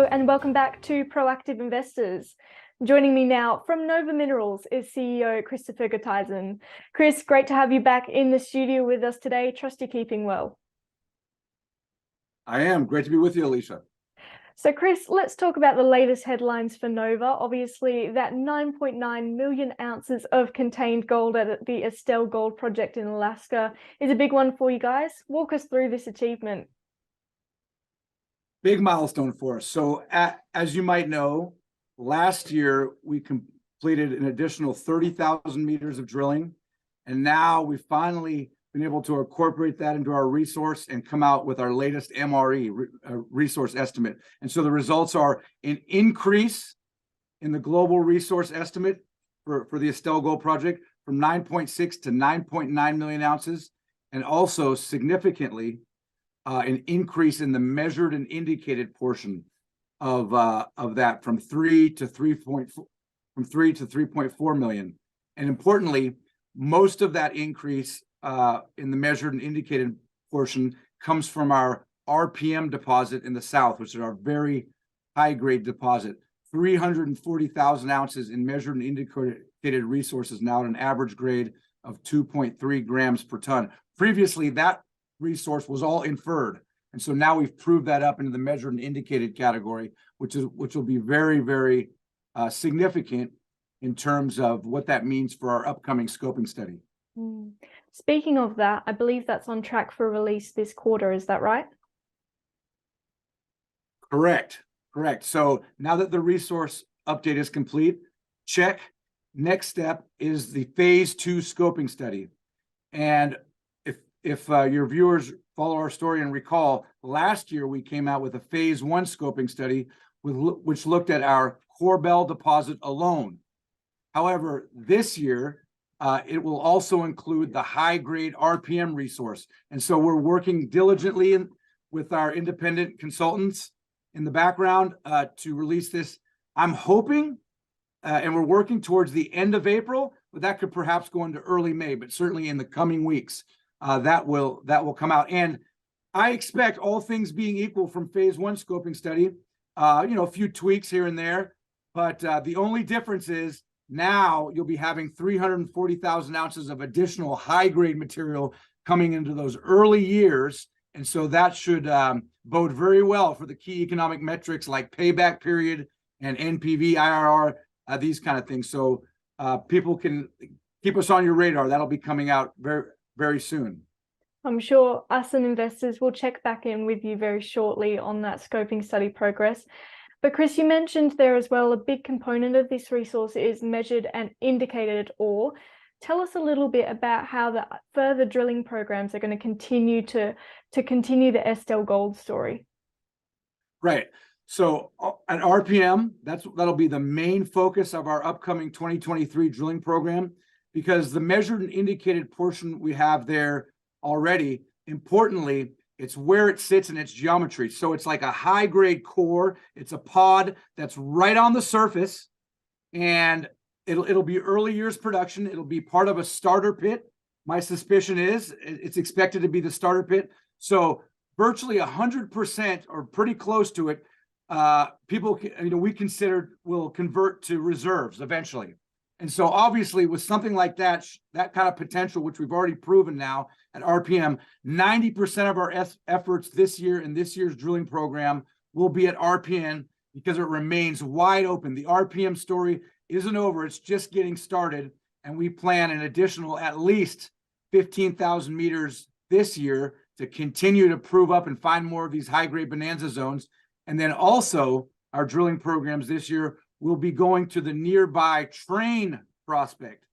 Hello and welcome back to Proactive Investors. Joining me now from Nova Minerals is CEO Christopher Gutteisen. Chris, great to have you back in the studio with us today. Trust you're keeping well. I am. Great to be with you, Alicia. So Chris, let's talk about the latest headlines for Nova. Obviously, that 9.9 million ounces of contained gold at the Estelle Gold Project in Alaska is a big one for you guys. Walk us through this achievement. Big milestone for us. So as you might know, last year we completed an additional 30,000 meters of drilling. And now we've finally been able to incorporate that into our resource and come out with our latest MRE, resource estimate. And so the results are an increase in the global resource estimate for the Estelle Gold Project from 9.6 to 9.9 million ounces. And also significantly, an increase in the measured and indicated portion of that from 3 to 3.4 million. And importantly, most of that increase in the measured and indicated portion comes from our RPM deposit in the south, which is our very high grade deposit. 340,000 ounces in measured and indicated resources now at an average grade of 2.3 grams per ton. Previously, that resource was all inferred, and so now we've proved that up into the measured and indicated category, which will be very, very significant in terms of what that means for our upcoming scoping study. Speaking of that, I believe that's on track for release this quarter. Is that right? Correct. So now that the resource update is complete, check. Next step is the phase 2 scoping study. And if your viewers follow our story and recall, last year we came out with a phase 1 scoping study which looked at our Corbel deposit alone. However, this year it will also include the high-grade RPM resource. And so we're working diligently with our independent consultants in the background to release this. I'm hoping, and we're working towards the end of April, but that could perhaps go into early May, but certainly in the coming weeks. That will come out, and I expect, all things being equal from phase 1 scoping study, a few tweaks here and there, but the only difference is now you'll be having 340,000 ounces of additional high-grade material coming into those early years, and so that should bode very well for the key economic metrics like payback period and NPV, IRR, these kind of things. So people can keep us on your radar. That'll be coming out very soon. I'm sure us and investors will check back in with you very shortly on that scoping study progress. But Chris, you mentioned there as well, a big component of this resource is measured and indicated ore. Tell us a little bit about how the further drilling programs are going to continue to continue the Estelle Gold story. Right. So at RPM, that'll be the main focus of our upcoming 2023 drilling program, because the measured and indicated portion we have there already, importantly, it's where it sits in its geometry. So it's like a high-grade core. It's a pod that's right on the surface, and it'll be early years production. It'll be part of a starter pit. My suspicion is it's expected to be the starter pit. So virtually 100% or pretty close to it, people, we considered will convert to reserves eventually. And so obviously with something like that kind of potential, which we've already proven now at RPM, 90% of our efforts this year in this year's drilling program will be at RPM because it remains wide open. The RPM story isn't over. It's just getting started. And we plan an additional at least 15,000 meters this year to continue to prove up and find more of these high-grade bonanza zones. And then also our drilling programs this year will be going to the nearby Train prospect.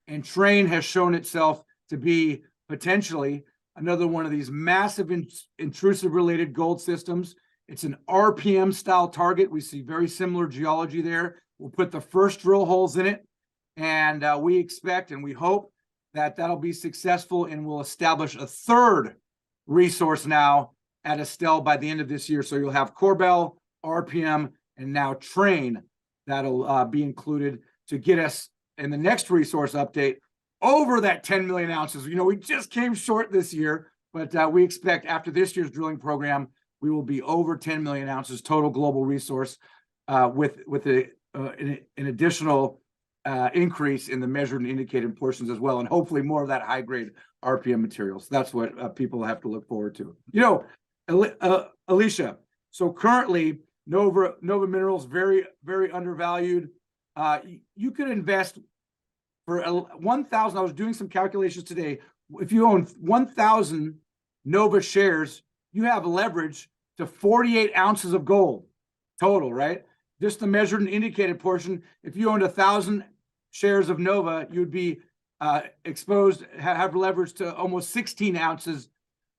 And Train has shown itself to be potentially another one of these massive intrusive related gold systems. It's an RPM style target. We see very similar geology there. We'll put the first drill holes in it, and we expect and we hope that that'll be successful, and we'll establish a third resource now at Estelle by the end of this year. So you'll have Corbel, RPM, and now Train that'll be included to get us in the next resource update over that 10 million ounces. We just came short this year, but we expect after this year's drilling program we will be over 10 million ounces total global resource, with an additional increase in the measured and indicated portions as well, and hopefully more of that high grade RPM materials. That's what people have to look forward to. Alicia, so currently Nova Minerals very, very undervalued. You could invest for 1,000. I was doing some calculations today. If you own 1,000 Nova shares, you have leverage to 48 ounces of gold total, right? Just the measured and indicated portion. If you owned 1,000 shares of Nova, you'd be exposed, have leverage to almost 16 ounces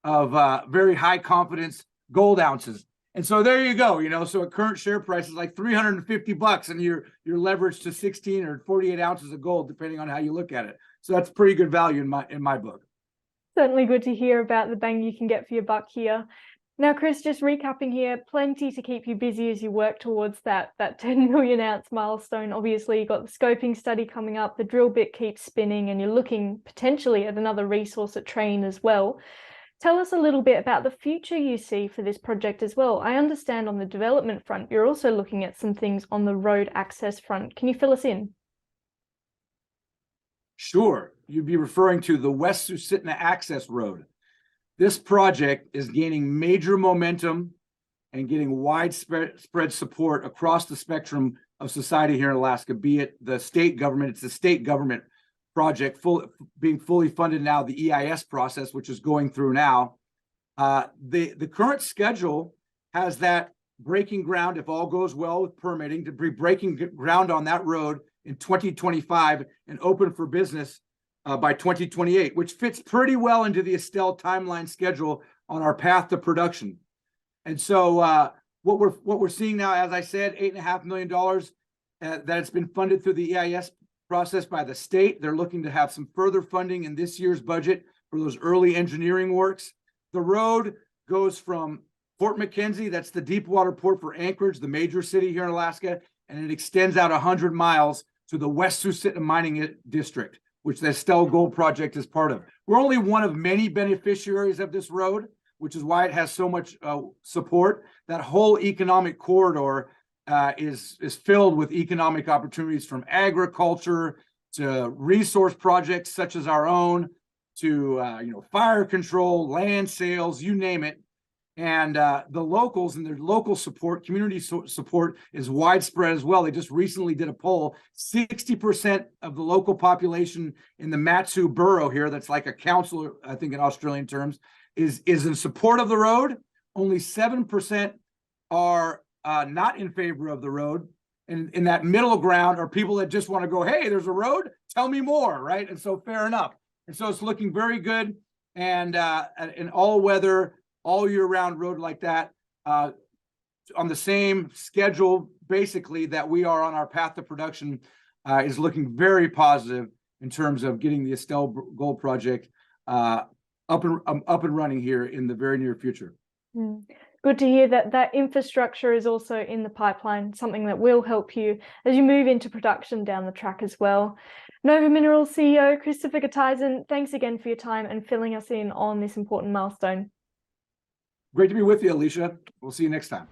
of very high confidence gold ounces. And so there you go, so at current share price is like $350, and you're leveraged to 16 or 48 ounces of gold, depending on how you look at it. So that's pretty good value in my book. Certainly good to hear about the bang you can get for your buck here. Now, Chris, just recapping here, plenty to keep you busy as you work towards that 10 million ounce milestone. Obviously, you've got the scoping study coming up, the drill bit keeps spinning, and you're looking potentially at another resource at Train as well. Tell us a little bit about the future you see for this project as well. I understand on the development front, you're also looking at some things on the road access front. Can you fill us in? Sure. You'd be referring to the West Susitna Access Road. This project is gaining major momentum and getting widespread support across the spectrum of society here in Alaska, be it the state government. It's the state government project being fully funded now, the EIS process, which is going through now. The current schedule has that breaking ground, if all goes well with permitting, to be breaking ground on that road in 2025 and open for business by 2028, which fits pretty well into the Estelle timeline schedule on our path to production. And so what we're seeing now, as I said, $8.5 million that it's been funded through the EIS process by the state. They're looking to have some further funding in this year's budget for those early engineering works. The road goes from Port McKenzie, that's the deep water port for Anchorage, the major city here in Alaska, and it extends out 100 miles to the West Susitna Mining District, which the Estelle Gold Project is part of. We're only one of many beneficiaries of this road, which is why it has so much support. That whole economic corridor is filled with economic opportunities, from agriculture to resource projects such as our own, to fire control, land sales, you name it. And the locals and their local support, community support is widespread as well. They just recently did a poll. 60% of the local population in the Matsu borough here, that's like a council, I think in Australian terms, is in support of the road. Only 7% are not in favor of the road. And in that middle ground are people that just want to go, hey, there's a road, tell me more, right? And so fair enough. And so it's looking very good. And an all-weather, all year round road like that, on the same schedule basically that we are on our path to production, is looking very positive in terms of getting the Estelle Gold Project up and running here in the very near future. Good to hear that infrastructure is also in the pipeline, something that will help you as you move into production down the track as well. Nova Minerals CEO Christopher Gutteisen, thanks again for your time and filling us in on this important milestone. Great to be with you, Alicia. We'll see you next time.